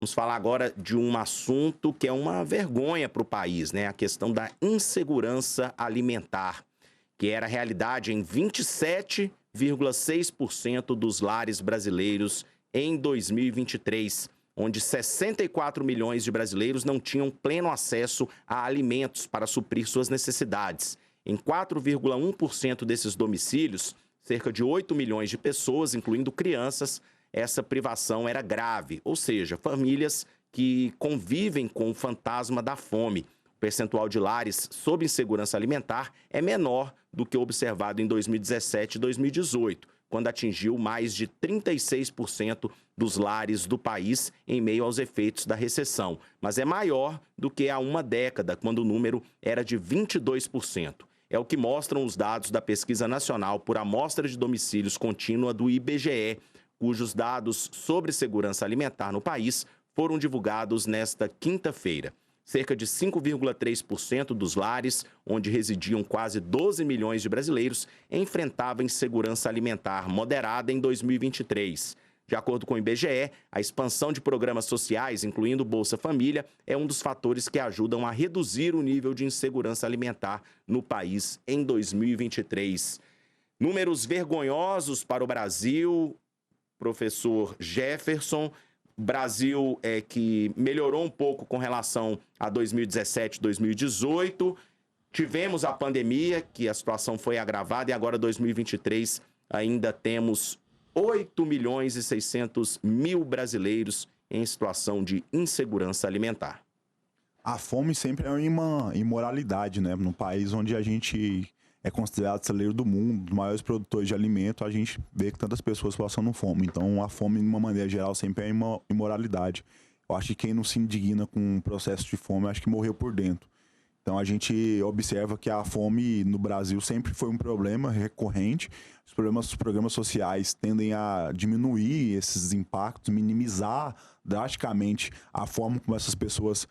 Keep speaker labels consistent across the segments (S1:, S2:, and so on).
S1: Vamos falar agora de um assunto que é uma vergonha para o país, né? A questão da insegurança alimentar, que era realidade em 27,6% dos lares brasileiros em 2023, onde 64 milhões de brasileiros não tinham pleno acesso a alimentos para suprir suas necessidades. Em 4,1% desses domicílios, cerca de 8 milhões de pessoas, incluindo crianças, essa privação era grave, ou seja, famílias que convivem com o fantasma da fome. O percentual de lares sob insegurança alimentar é menor do que o observado em 2017 e 2018, quando atingiu mais de 36% dos lares do país em meio aos efeitos da recessão, mas é maior do que há uma década, quando o número era de 22%. É o que mostram os dados da Pesquisa Nacional por Amostra de Domicílios Contínua do IBGE, cujos dados sobre segurança alimentar no país foram divulgados nesta quinta-feira. Cerca de 5,3% dos lares, onde residiam quase 12 milhões de brasileiros, enfrentavam insegurança alimentar moderada em 2023. De acordo com o IBGE, a expansão de programas sociais, incluindo Bolsa Família, é um dos fatores que ajudam a reduzir o nível de insegurança alimentar no país em 2023. Números vergonhosos para o Brasil. Professor Jefferson, Brasil que melhorou um pouco com relação a 2017, 2018. Tivemos a pandemia, que a situação foi agravada, e agora 2023 ainda temos 8 milhões e 600 mil brasileiros em situação de insegurança alimentar.
S2: A fome sempre é uma imoralidade, né? Num país onde a gente é considerado celeiro do mundo, dos maiores produtores de alimento, a gente vê que tantas pessoas passando fome. Então, a fome, de uma maneira geral, sempre é uma imoralidade. Eu acho que quem não se indigna com um processo de fome, acho que morreu por dentro. Então, a gente observa que a fome no Brasil sempre foi um problema recorrente. Os programas sociais tendem a diminuir esses impactos, minimizar drasticamente a forma como essas pessoas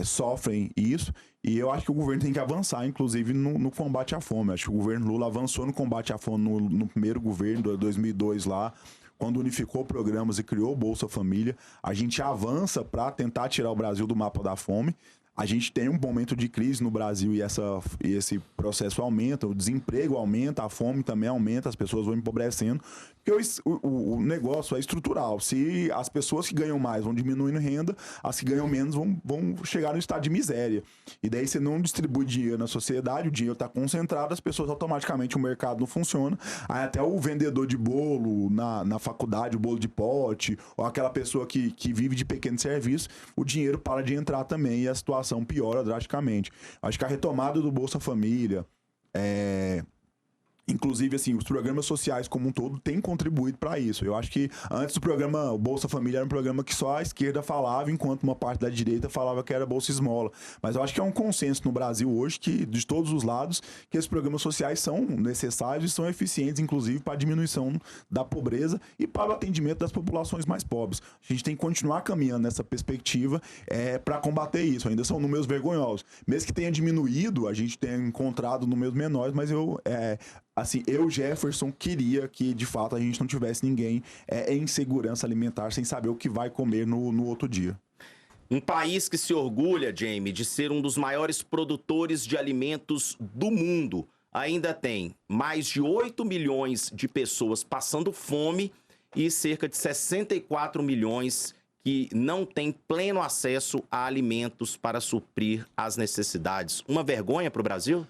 S2: sofrem isso. E eu acho que o governo tem que avançar, inclusive, no combate à fome. Acho que o governo Lula avançou no combate à fome no primeiro governo, de 2002 lá, quando unificou programas e criou o Bolsa Família. A gente avança para tentar tirar o Brasil do mapa da fome. A gente tem um momento de crise no Brasil e esse processo aumenta, o desemprego aumenta, a fome também aumenta, as pessoas vão empobrecendo, porque o negócio é estrutural. Se as pessoas que ganham mais vão diminuindo renda, as que ganham menos vão chegar no estado de miséria. E daí você não distribui dinheiro na sociedade, o dinheiro está concentrado, as pessoas automaticamente, o mercado não funciona. Aí até o vendedor de bolo na faculdade, o bolo de pote, ou aquela pessoa que vive de pequeno serviço, o dinheiro para de entrar também e a situação piora drasticamente. Acho que a retomada do Bolsa Família, inclusive, assim, os programas sociais como um todo têm contribuído para isso. Eu acho que antes do programa o Bolsa Família era um programa que só a esquerda falava, enquanto uma parte da direita falava que era Bolsa Esmola. Mas eu acho que é um consenso no Brasil hoje, que de todos os lados, que esses programas sociais são necessários e são eficientes, inclusive, para a diminuição da pobreza e para o atendimento das populações mais pobres. A gente tem que continuar caminhando nessa perspectiva para combater isso. Ainda são números vergonhosos. Mesmo que tenha diminuído, a gente tenha encontrado números menores, mas eu, Jefferson, queria que, de fato, a gente não tivesse ninguém em segurança alimentar sem saber o que vai comer no outro dia.
S1: Um país que se orgulha, Jamie, de ser um dos maiores produtores de alimentos do mundo, ainda tem mais de 8 milhões de pessoas passando fome e cerca de 64 milhões que não têm pleno acesso a alimentos para suprir as necessidades. Uma vergonha para o Brasil?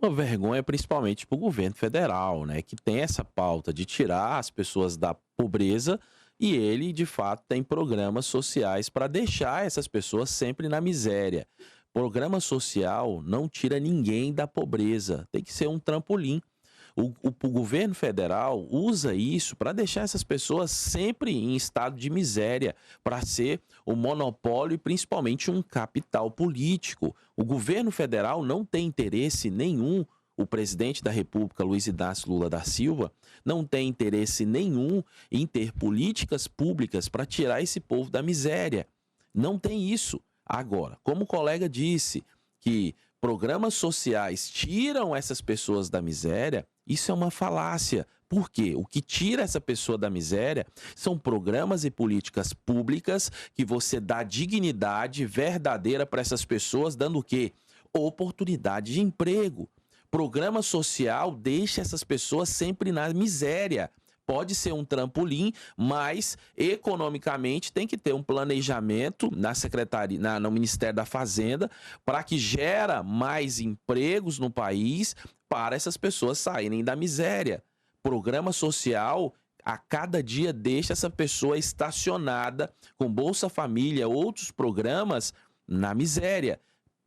S3: Uma vergonha principalmente para o governo federal, né, que tem essa pauta de tirar as pessoas da pobreza e ele, de fato, tem programas sociais para deixar essas pessoas sempre na miséria. Programa social não tira ninguém da pobreza, tem que ser um trampolim. O governo federal usa isso para deixar essas pessoas sempre em estado de miséria, para ser o monopólio e principalmente um capital político. O governo federal não tem interesse nenhum, o presidente da República, Luiz Inácio Lula da Silva, não tem interesse nenhum em ter políticas públicas para tirar esse povo da miséria. Não tem isso. Agora, como o colega disse, que programas sociais tiram essas pessoas da miséria, isso é uma falácia. Por quê? O que tira essa pessoa da miséria são programas e políticas públicas que você dá dignidade verdadeira para essas pessoas, dando o quê? Oportunidade de emprego. Programa social deixa essas pessoas sempre na miséria. Pode ser um trampolim, mas economicamente tem que ter um planejamento na secretaria, no Ministério da Fazenda, para que gera mais empregos no país para essas pessoas saírem da miséria. Programa social, a cada dia deixa essa pessoa estacionada com Bolsa Família, outros programas na miséria.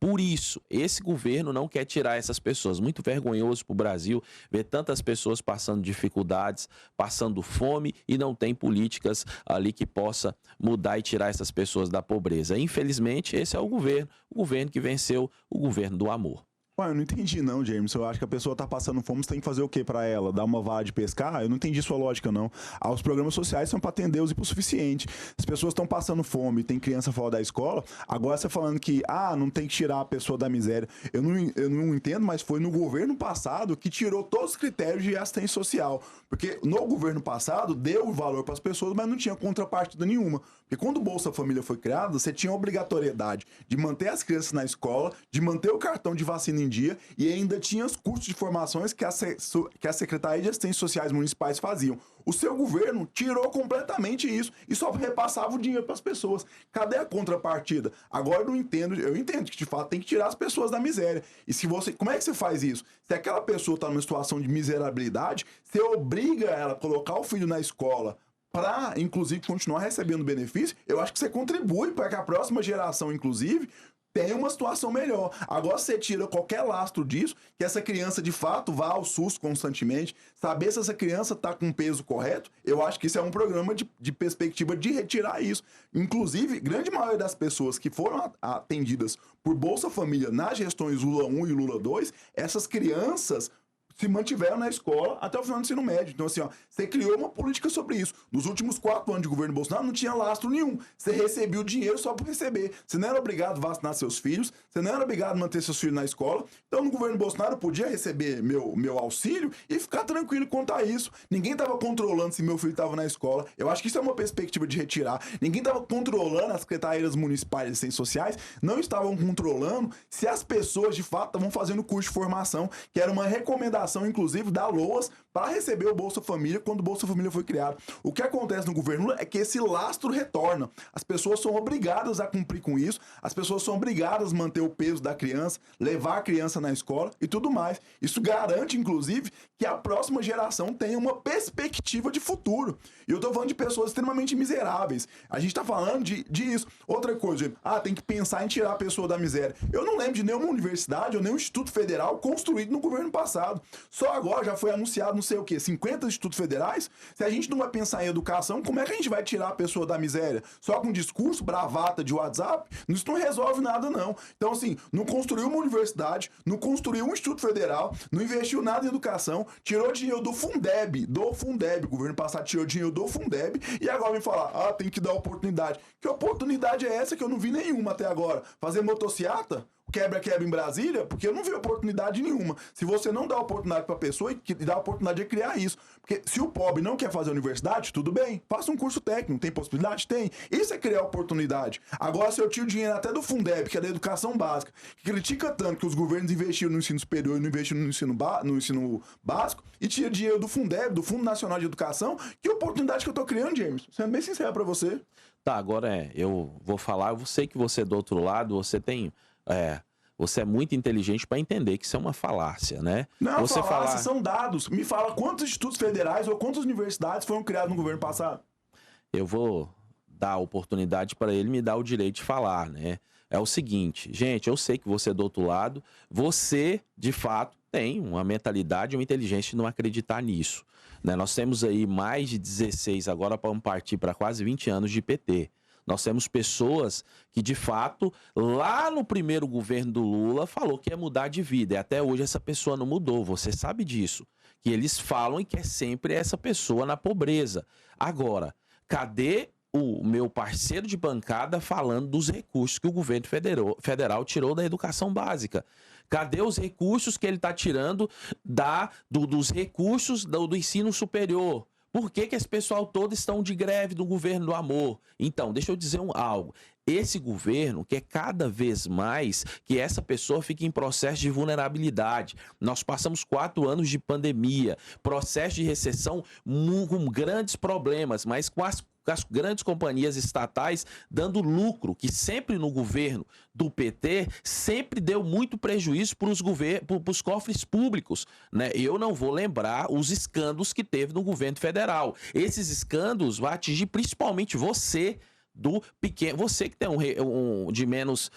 S3: Por isso, esse governo não quer tirar essas pessoas. Muito vergonhoso para o Brasil ver tantas pessoas passando dificuldades, passando fome e não tem políticas ali que possa mudar e tirar essas pessoas da pobreza. Infelizmente, esse é o governo que venceu, o governo do amor.
S2: Ué, eu não entendi não, James. Eu acho que a pessoa tá passando fome, você tem que fazer o quê pra ela? Dar uma vara de pescar? Eu não entendi sua lógica, não. Os programas sociais são pra atender os hipossuficientes. As pessoas estão passando fome, tem criança fora da escola, agora você falando que, não tem que tirar a pessoa da miséria. Eu não entendo, mas foi no governo passado que tirou todos os critérios de assistência social. Porque no governo passado, deu o valor pras pessoas, mas não tinha contrapartida nenhuma. Porque quando o Bolsa Família foi criado, você tinha a obrigatoriedade de manter as crianças na escola, de manter o cartão de vacina em dia e ainda tinha os custos de formações que a Secretaria de Assistência Sociais Municipais faziam. O seu governo tirou completamente isso e só repassava o dinheiro para as pessoas. Cadê a contrapartida? Agora eu entendo que de fato tem que tirar as pessoas da miséria. E como é que você faz isso? Se aquela pessoa está numa situação de miserabilidade, você obriga ela a colocar o filho na escola para, inclusive, continuar recebendo benefício, eu acho que você contribui para que a próxima geração, inclusive, tenha uma situação melhor. Agora você tira qualquer lastro disso, que essa criança de fato vá ao SUS constantemente, saber se essa criança está com o peso correto, eu acho que isso é um programa de perspectiva de retirar isso. Inclusive, grande maioria das pessoas que foram atendidas por Bolsa Família nas gestões Lula 1 e Lula 2, essas crianças se mantiveram na escola até o final do ensino médio. Então, assim, você criou uma política sobre isso. Nos últimos 4 anos de governo Bolsonaro, não tinha lastro nenhum. Você recebia o dinheiro só por receber. Você não era obrigado a vacinar seus filhos, você não era obrigado a manter seus filhos na escola. Então, no governo Bolsonaro, eu podia receber meu auxílio e ficar tranquilo quanto a isso. Ninguém estava controlando se meu filho estava na escola. Eu acho que isso é uma perspectiva de retirar. Ninguém estava controlando, as secretarias municipais de assistência sociais não estavam controlando se as pessoas, de fato, estavam fazendo curso de formação, que era uma recomendação inclusive da LOAS para receber o Bolsa Família quando o Bolsa Família foi criado. O que acontece no governo Lula é que esse lastro retorna. As pessoas são obrigadas a cumprir com isso, as pessoas são obrigadas a manter o peso da criança, levar a criança na escola e tudo mais. Isso garante, inclusive, que a próxima geração tenha uma perspectiva de futuro. E eu tô falando de pessoas extremamente miseráveis. A gente tá falando disso. Outra coisa, tem que pensar em tirar a pessoa da miséria. Eu não lembro de nenhuma universidade ou nenhum instituto federal construído no governo passado. Só agora já foi anunciado, não sei o quê, 50 institutos federais. Se a gente não vai pensar em educação, como é que a gente vai tirar a pessoa da miséria? Só com discurso, bravata de WhatsApp? Isso não resolve nada, não. Então, assim, não construiu uma universidade, não construiu um instituto federal, não investiu nada em educação, tirou dinheiro do Fundeb. O governo passado tirou dinheiro do Fundeb e agora vem falar, tem que dar oportunidade. Que oportunidade é essa que eu não vi nenhuma até agora? Fazer motociata? Quebra-quebra em Brasília, porque eu não vi oportunidade nenhuma. Se você não dá oportunidade para a pessoa, e dá oportunidade de criar isso. Porque se o pobre não quer fazer universidade, tudo bem, faça um curso técnico. Tem possibilidade? Tem. Isso é criar oportunidade. Agora, se eu tiro dinheiro até do Fundeb, que é da educação básica, que critica tanto que os governos investiram no ensino superior e não investiram no ensino básico, e tira dinheiro do Fundeb, do Fundo Nacional de Educação, que oportunidade que eu tô criando, James? Sendo bem sincero para você.
S3: Tá, agora eu vou falar, eu sei que você do outro lado, você é muito inteligente para entender que isso é uma falácia, né?
S2: Não é falácia, são dados. Me fala quantos institutos federais ou quantas universidades foram criados no governo passado?
S3: Eu vou dar a oportunidade para ele me dar o direito de falar, né? É o seguinte, gente, eu sei que você do outro lado, você, de fato, tem uma mentalidade, uma inteligência de não acreditar nisso, né? Nós temos aí mais de 16, agora vamos partir para quase 20 anos de PT. Nós temos pessoas que, de fato, lá no primeiro governo do Lula, falou que ia mudar de vida. E até hoje essa pessoa não mudou, você sabe disso. Que eles falam e que é sempre essa pessoa na pobreza. Agora, cadê o meu parceiro de bancada falando dos recursos que o governo federal tirou da educação básica. Cadê os recursos que ele está tirando dos recursos do ensino superior? Por que esse pessoal todo estão de greve do governo do amor? Então, deixa eu dizer algo. Esse governo quer cada vez mais que essa pessoa fique em processo de vulnerabilidade. Nós passamos 4 anos de pandemia, processo de recessão com grandes problemas, mas com as grandes companhias estatais dando lucro, que sempre no governo do PT sempre deu muito prejuízo para os cofres públicos, né? Eu não vou lembrar os escândalos que teve no governo federal. Esses escândalos vão atingir principalmente você, do pequeno, você que tem de menos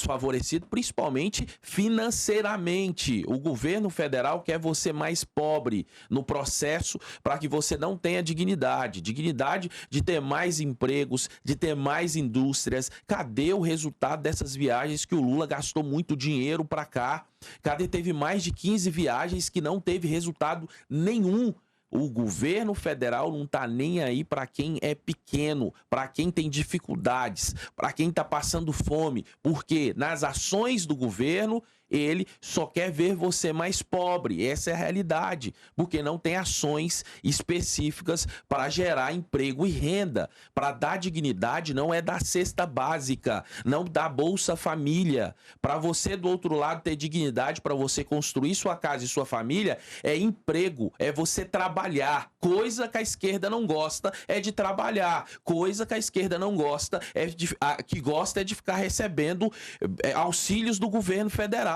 S3: favorecido, principalmente financeiramente. O governo federal quer você mais pobre no processo para que você não tenha dignidade de ter mais empregos, de ter mais indústrias. Cadê o resultado dessas viagens que o Lula gastou muito dinheiro para cá? Cadê? Teve mais de 15 viagens que não teve resultado nenhum. O governo federal não está nem aí para quem é pequeno, para quem tem dificuldades, para quem está passando fome, porque nas ações do governo ele só quer ver você mais pobre. Essa é a realidade, porque não tem ações específicas para gerar emprego e renda, para dar dignidade. Não é dar cesta básica, não dá Bolsa Família. Para você do outro lado ter dignidade, para você construir sua casa e sua família, é emprego, é você trabalhar. Coisa que a esquerda não gosta é de trabalhar, coisa que a esquerda não gosta é de ficar recebendo auxílios do governo federal.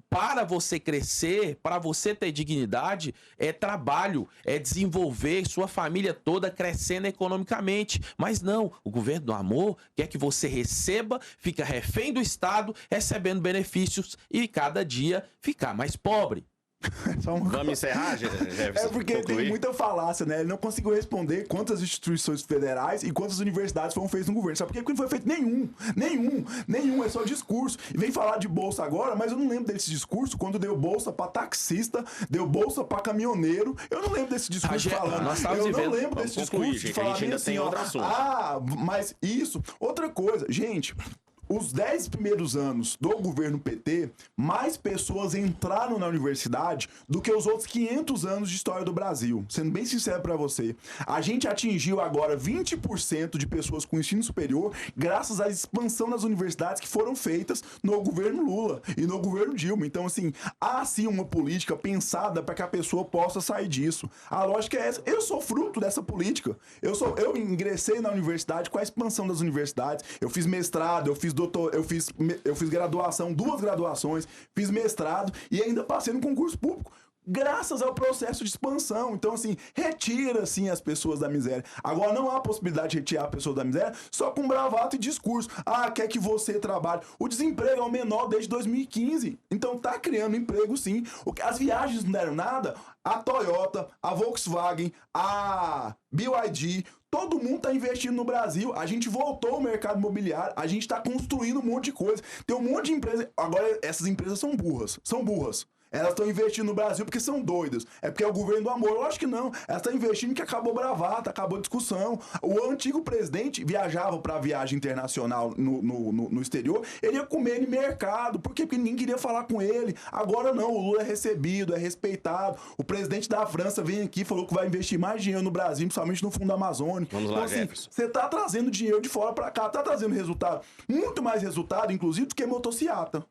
S3: Para você crescer, para você ter dignidade, é trabalho, é desenvolver sua família toda crescendo economicamente. Mas não, o governo do amor quer que você receba, fica refém do Estado, recebendo benefícios e cada dia ficar mais pobre.
S1: Vamos encerrar, Jefferson?
S2: É porque tem muita falácia, né? Ele não conseguiu responder quantas instituições federais e quantas universidades foram feitas no governo. Sabe por quê? Porque não foi feito nenhum, é só discurso. E vem falar de bolsa agora, mas eu não lembro desse discurso quando deu bolsa pra taxista, deu bolsa pra caminhoneiro. Eu não lembro desse discurso falando. Eu não lembro desse discurso de falar assim, ó. Mas isso, outra coisa, gente. Os 10 primeiros anos do governo PT, mais pessoas entraram na universidade do que os outros 500 anos de história do Brasil. Sendo bem sincero pra você, a gente atingiu agora 20% de pessoas com ensino superior graças à expansão das universidades que foram feitas no governo Lula e no governo Dilma. Então, assim, há sim uma política pensada para que a pessoa possa sair disso. A lógica é essa. Eu sou fruto dessa política. Eu ingressei na universidade com a expansão das universidades. Eu fiz mestrado, eu fiz graduação, 2 graduações, fiz mestrado e ainda passei no concurso público. Graças ao processo de expansão. Então, assim, retira, assim, as pessoas da miséria. Agora, não há possibilidade de retirar a pessoa da miséria só com bravata e discurso. Quer que você trabalhe. O desemprego é o menor desde 2015. Então, tá criando emprego, sim. As viagens não deram nada. A Toyota, a Volkswagen, a BYD, todo mundo tá investindo no Brasil. A gente voltou ao mercado imobiliário. A gente tá construindo um monte de coisa. Tem um monte de empresas. Agora, essas empresas são burras. Elas estão investindo no Brasil porque são doidas. É porque é o governo do amor. Eu acho que não. Elas estão investindo que acabou bravata, acabou discussão. O antigo presidente viajava para viagem internacional no exterior. Ele ia comer em mercado. Por quê? Porque ninguém queria falar com ele. Agora não. O Lula é recebido, é respeitado. O presidente da França vem aqui e falou que vai investir mais dinheiro no Brasil, principalmente no Fundo Amazônico.
S1: Vamos lá, assim, Jefferson.
S2: Você tá trazendo dinheiro de fora para cá. Tá trazendo resultado. Muito mais resultado, inclusive, do que motociata.